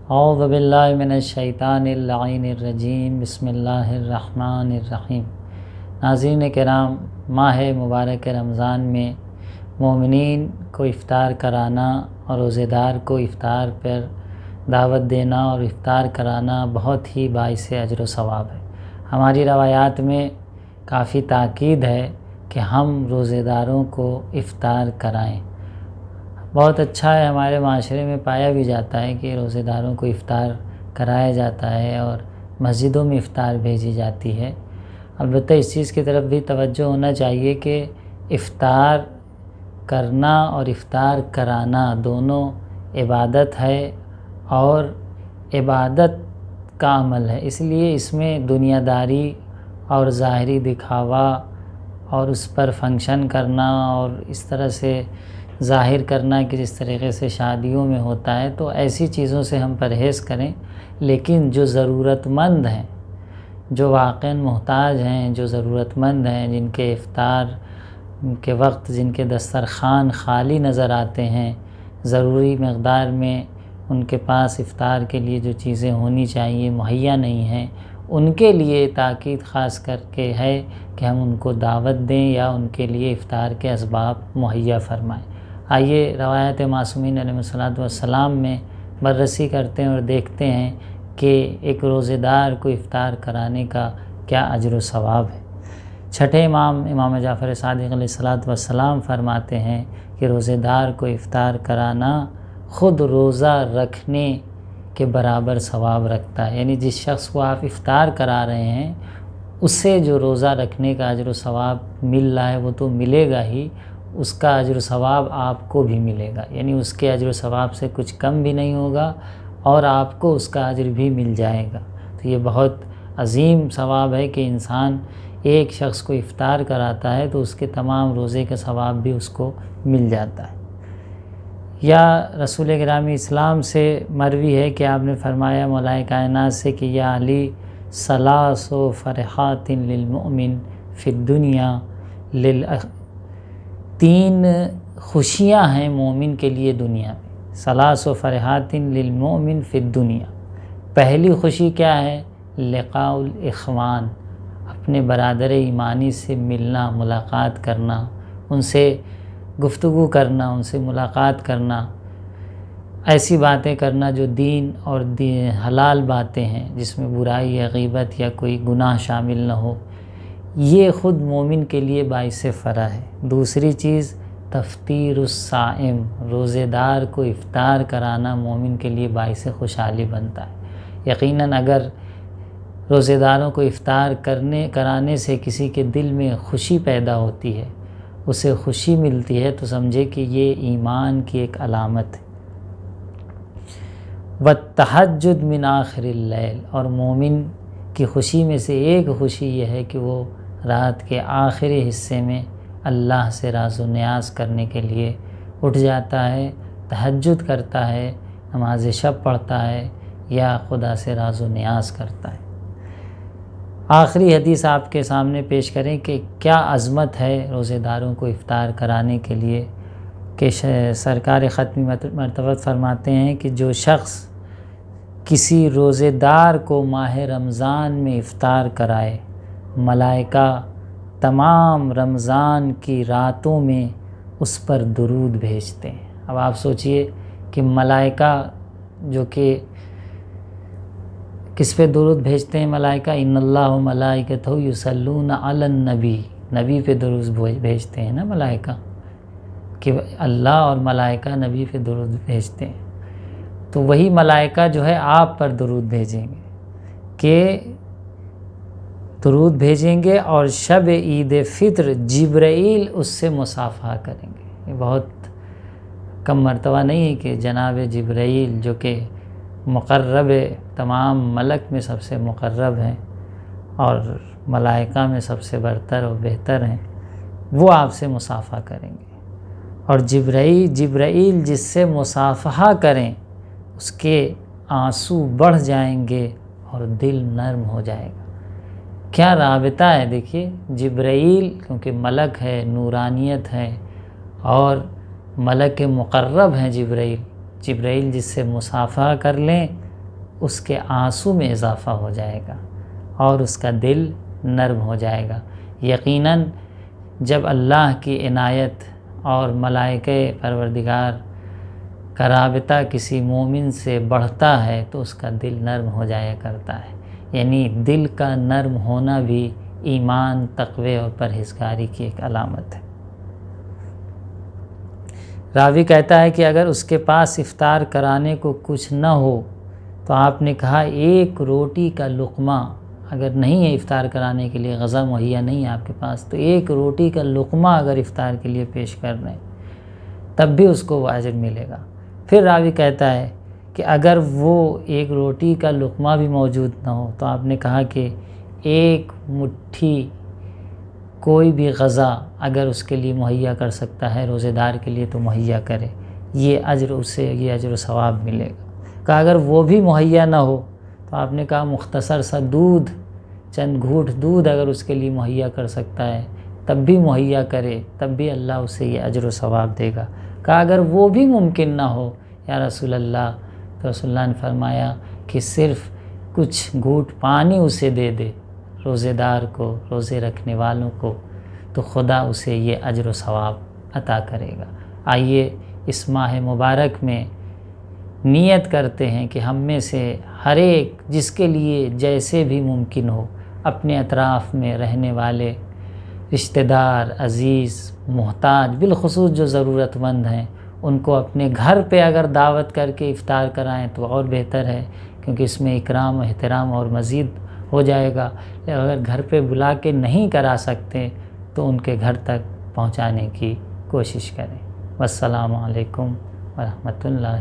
اعوذ باللہ من الشیطان اللعین الرجیم، بسم اللہ الرحمن الرحیم۔ ناظرین کرام، ماہ مبارک رمضان میں مومنین کو افطار کرانا اور روزے دار کو افطار پر دعوت دینا اور افطار کرانا بہت ہی باعث اجر و ثواب ہے۔ ہماری روایات میں کافی تاکید ہے کہ ہم روزے داروں کو افطار کرائیں۔ بہت اچھا ہے، ہمارے معاشرے میں پایا بھی جاتا ہے کہ روزے داروں کو افطار کرایا جاتا ہے اور مسجدوں میں افطار بھیجی جاتی ہے۔ البتہ اس چیز کی طرف بھی توجہ ہونا چاہیے کہ افطار کرنا اور افطار کرانا دونوں عبادت ہے اور عبادت کا عمل ہے، اس لیے اس میں دنیا داری اور ظاہری دکھاوا اور اس پر فنکشن کرنا اور اس طرح سے ظاہر کرنا کہ جس طریقے سے شادیوں میں ہوتا ہے، تو ایسی چیزوں سے ہم پرہیز کریں۔ لیکن جو ضرورت مند ہیں، جو واقعاً محتاج ہیں، جو ضرورت مند ہیں، جن کے افطار کے وقت جن کے دسترخوان خالی نظر آتے ہیں، ضروری مقدار میں ان کے پاس افطار کے لیے جو چیزیں ہونی چاہیے مہیا نہیں ہیں، ان کے لیے تاکید خاص کر کے ہے کہ ہم ان کو دعوت دیں یا ان کے لیے افطار کے اسباب مہیا فرمائیں۔ آئیے روایت معصومین علیہ السلام میں بررسی کرتے ہیں اور دیکھتے ہیں کہ ایک روزے دار کو افطار کرانے کا کیا اجر و ثواب ہے۔ چھٹے امام جعفر صادق علیہ السلام فرماتے ہیں کہ روزے دار کو افطار کرانا خود روزہ رکھنے کے برابر ثواب رکھتا ہے، یعنی جس شخص کو آپ افطار کرا رہے ہیں اسے جو روزہ رکھنے کا اجر و ثواب مل رہا ہے وہ تو ملے گا ہی، اس کا اجر و ثواب آپ کو بھی ملے گا، یعنی اس کے اجر و ثواب سے کچھ کم بھی نہیں ہوگا اور آپ کو اس کا اجر بھی مل جائے گا۔ تو یہ بہت عظیم ثواب ہے کہ انسان ایک شخص کو افطار کراتا ہے تو اس کے تمام روزے کا ثواب بھی اس کو مل جاتا ہے۔ یا رسول گرامی اسلام سے مروی ہے کہ آپ نے فرمایا مولا کائنات سے کہ یا علی ثلاث فرحات للمؤمن فی الدنیا، تین خوشیاں ہیں مومن کے لیے دنیا میں، ثلاث فرحات للمؤمن فی الدنیا۔ پہلی خوشی کیا ہے؟ لقاء الاخوان، اپنے برادر ایمانی سے ملنا، ملاقات کرنا، ان سے گفتگو کرنا، ان سے ملاقات کرنا، ایسی باتیں کرنا جو دین اور حلال باتیں ہیں جس میں برائی یا غیبت یا کوئی گناہ شامل نہ ہو، یہ خود مومن کے لیے باعث فرح ہے۔ دوسری چیز تفطیر الصائم، روزے دار کو افطار کرانا مومن کے لیے باعث خوشحالی بنتا ہے۔ یقیناً اگر روزے داروں کو افطار کرانے سے کسی کے دل میں خوشی پیدا ہوتی ہے، اسے خوشی ملتی ہے، تو سمجھے کہ یہ ایمان کی ایک علامت ہے۔ والتہجد من آخر اللیل، اور مومن کی خوشی میں سے ایک خوشی یہ ہے کہ وہ رات کے آخری حصے میں اللہ سے راز و نیاز کرنے کے لیے اٹھ جاتا ہے، تہجد کرتا ہے، نماز شب پڑھتا ہے یا خدا سے راز و نیاز کرتا ہے۔ آخری حدیث آپ کے سامنے پیش کریں کہ کیا عظمت ہے روزے داروں کو افطار کرانے کے لیے، کہ سرکار ختمی مرتبت فرماتے ہیں کہ جو شخص کسی روزے دار کو ماہ رمضان میں افطار کرائے، ملائکہ تمام رمضان کی راتوں میں اس پر درود بھیجتے ہیں۔ اب آپ سوچئے کہ ملائکہ جو کہ کس پہ درود بھیجتے ہیں؟ ملائکہ ان اللہ و ملائکتہ یصلون علی النبی، نبی پہ درود بھیجتے ہیں نا ملائکہ، کہ اللہ اور ملائکہ نبی پہ درود بھیجتے ہیں، تو وہی ملائکہ جو ہے آپ پر درود بھیجیں گے، کہ درود بھیجیں گے اور شب عید فطر جبرائیل اس سے مصافحہ کریں گے۔ یہ بہت کم مرتبہ نہیں ہے کہ جناب جبرائیل جو کہ مقرب تمام ملک میں سب سے مقرب ہیں اور ملائکہ میں سب سے برتر و بہتر ہیں، وہ آپ سے مصافحہ کریں گے، اور جبرائیل جس سے مصافحہ کریں اس کے آنسو بڑھ جائیں گے اور دل نرم ہو جائے گا۔ کیا رابطہ ہے دیکھیے، جبرائیل کیونکہ ملک ہے، نورانیت ہے اور ملک مقرب ہیں، جبرائیل جس سے مصافحہ کر لیں اس کے آنسو میں اضافہ ہو جائے گا اور اس کا دل نرم ہو جائے گا۔ یقیناً جب اللہ کی عنایت اور ملائکہ پروردگار کا رابطہ کسی مومن سے بڑھتا ہے تو اس کا دل نرم ہو جایا کرتا ہے، یعنی دل کا نرم ہونا بھی ایمان، تقوی اور پرہیزگاری کی ایک علامت ہے۔ راوی کہتا ہے کہ اگر اس کے پاس افطار کرانے کو کچھ نہ ہو تو آپ نے کہا ایک روٹی کا لقمہ، اگر نہیں ہے افطار کرانے کے لیے، غذا مہیا نہیں ہے آپ کے پاس، تو ایک روٹی کا لقمہ اگر افطار کے لیے پیش کر دیں تب بھی اس کو وہ اجر ملے گا۔ پھر راوی کہتا ہے کہ اگر وہ ایک روٹی کا لقمہ بھی موجود نہ ہو تو آپ نے کہا کہ ایک مٹھی کوئی بھی غذا اگر اس کے لیے مہیا کر سکتا ہے روزے دار کے لیے تو مہیا کرے، یہ اجر و ثواب ملے گا۔ کہ اگر وہ بھی مہیا نہ ہو تو آپ نے کہا مختصر سا دودھ، چند گھونٹ دودھ اگر اس کے لیے مہیا کر سکتا ہے تب بھی مہیا کرے، تب بھی اللہ اسے یہ اجر و ثواب دے گا۔ کہ اگر وہ بھی ممکن نہ ہو یا رسول اللہ، تو رسول اللہ نے فرمایا کہ صرف کچھ گھونٹ پانی اسے دے دے روزے دار کو، روزے رکھنے والوں کو، تو خدا اسے یہ اجر و ثواب عطا کرے گا۔ آئیے اس ماہ مبارک میں نیت کرتے ہیں کہ ہم میں سے ہر ایک جس کے لیے جیسے بھی ممکن ہو اپنے اطراف میں رہنے والے رشتہ دار، عزیز، محتاج، بالخصوص جو ضرورت مند ہیں، ان کو اپنے گھر پہ اگر دعوت کر کے افطار کرائیں تو اور بہتر ہے، کیونکہ اس میں اکرام و احترام اور مزید ہو جائے گا۔ اگر گھر پہ بلا کے نہیں کرا سکتے تو ان کے گھر تک پہنچانے کی کوشش کریں۔ والسلام علیکم ورحمۃ اللہ۔